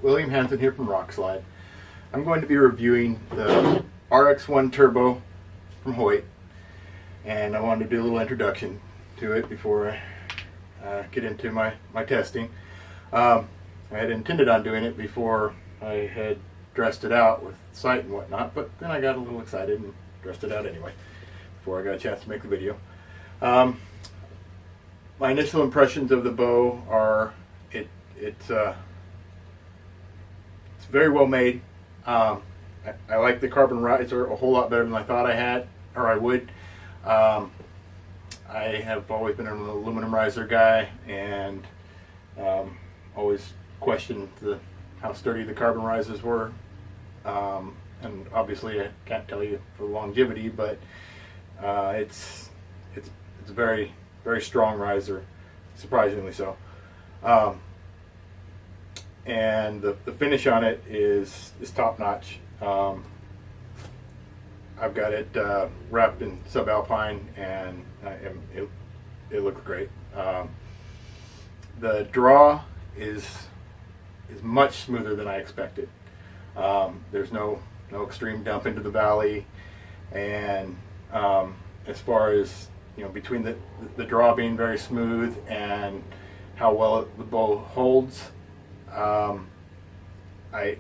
William Hanson here from Rokslide. I'm going to be reviewing the RX-1 Turbo from Hoyt, and I wanted to do a little introduction to it before I get into my testing. I had intended on doing it before I had dressed it out with sight and whatnot, but then I got a little excited and dressed it out anyway before I got a chance to make the video. My initial impressions of the bow are it's very well made. I like the carbon riser a whole lot better than I thought I had, or I would. I have always been an aluminum riser guy, and always questioned how sturdy the carbon risers were. And obviously, I can't tell you for longevity, but it's a very, very strong riser, surprisingly so. And the finish on it is top notch. I've got it wrapped in subalpine, and it looks great. The draw is much smoother than I expected. There's no extreme dump into the valley, and as far as between the draw being very smooth and how well the bow holds.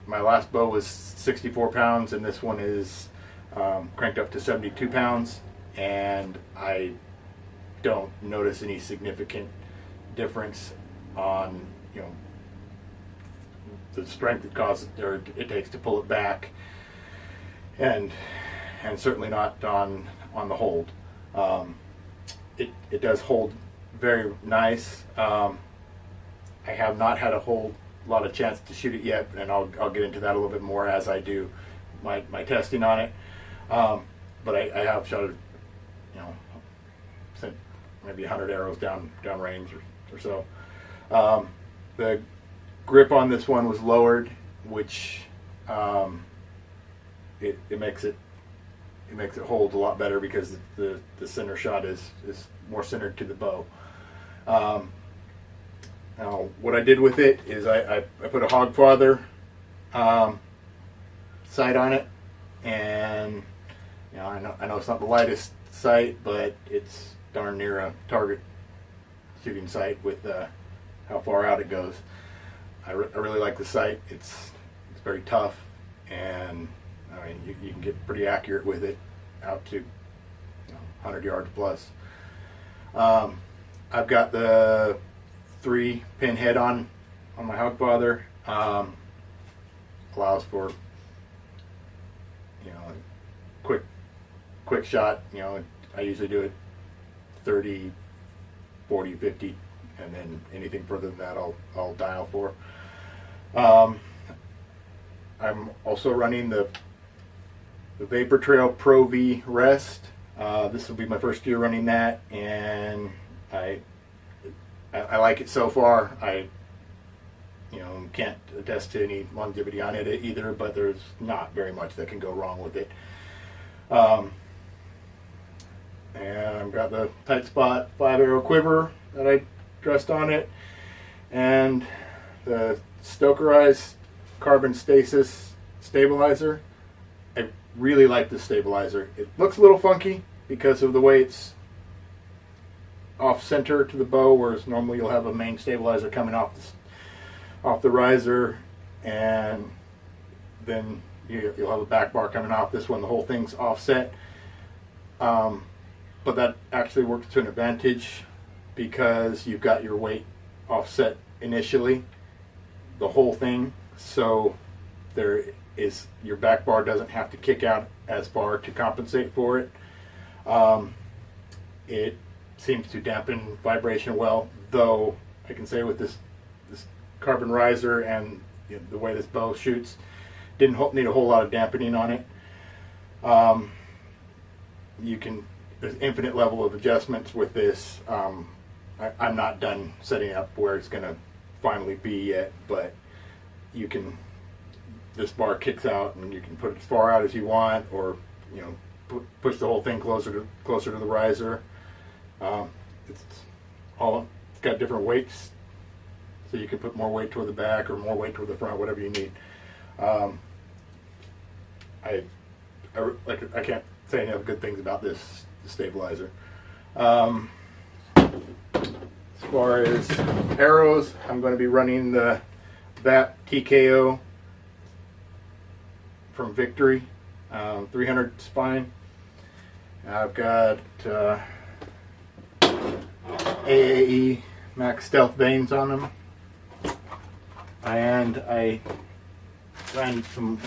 My last bow was 64 pounds, and this one is cranked up to 72 pounds, and I don't notice any significant difference on the strength it takes to pull it back, and certainly not on the hold. It does hold very nice. I have not had a lot of chance to shoot it yet, and I'll get into that a little bit more as I do my testing on it. But I have shot it, sent maybe 100 arrows down range or so. The grip on this one was lowered, which it makes it hold a lot better because the center shot is more centered to the bow. Now, what I did with it is I put a Hogfather sight on it, and I know it's not the lightest sight, but it's darn near a target shooting sight with how far out it goes. I really like the sight. It's very tough, and you can get pretty accurate with it out to 100 yards plus. I've got the 3-pin head on my Hogfather. Allows for a quick shot. I usually do it 30, 40, 50, and then anything further than that I'll dial for. I'm also running the Vapor Trail Pro V Rest. This will be my first year running that, and I like it so far. I can't attest to any longevity on it either, but there's not very much that can go wrong with it. And I've got the Tight Spot 5-arrow quiver that I dressed on it, and the Stokerized carbon stasis stabilizer. I really like this stabilizer. It looks a little funky because of the way it's off center to the bow, whereas normally you'll have a main stabilizer coming off the riser, and then you'll have a back bar coming off. This one, the whole thing's offset, but that actually works to an advantage because you've got your weight offset initially, the whole thing, so your back bar doesn't have to kick out as far to compensate for it. It seems to dampen vibration well, though I can say with this carbon riser and the way this bow shoots, didn't need a whole lot of dampening on it. There's infinite level of adjustments with this. I'm not done setting up where it's going to finally be yet, but this bar kicks out, and you can put it as far out as you want, or push the whole thing closer to the riser. It's got different weights so you can put more weight toward the back or more weight toward the front, whatever you need. I can't say enough good things about this stabilizer. As far as arrows, I'm going to be running the VAP TKO from Victory, 300 spine. I've got AAE Max Stealth vanes on them, and I ran some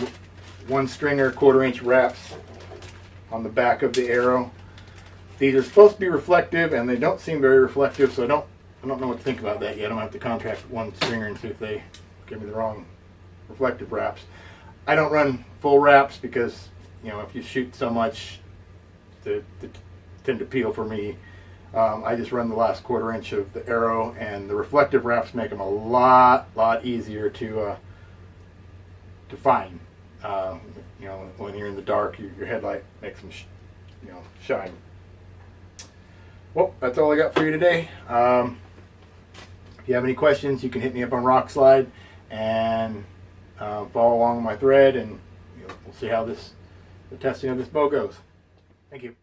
1-stringer 1/4 inch wraps on the back of the arrow. These are supposed to be reflective, and they don't seem very reflective, so I don't know what to think about that yet. I'm going to have to contact 1-stringer and see if they give me the wrong reflective wraps. I don't run full wraps because, you know, if you shoot so much, they tend to peel for me. I just run the last 1/4 inch of the arrow, and the reflective wraps make them a lot easier to find. You know, when you're in the dark, your headlight makes them shine. Well, that's all I got for you today. If you have any questions, you can hit me up on Rokslide and follow along my thread, and we'll see how the testing of this bow goes. Thank you.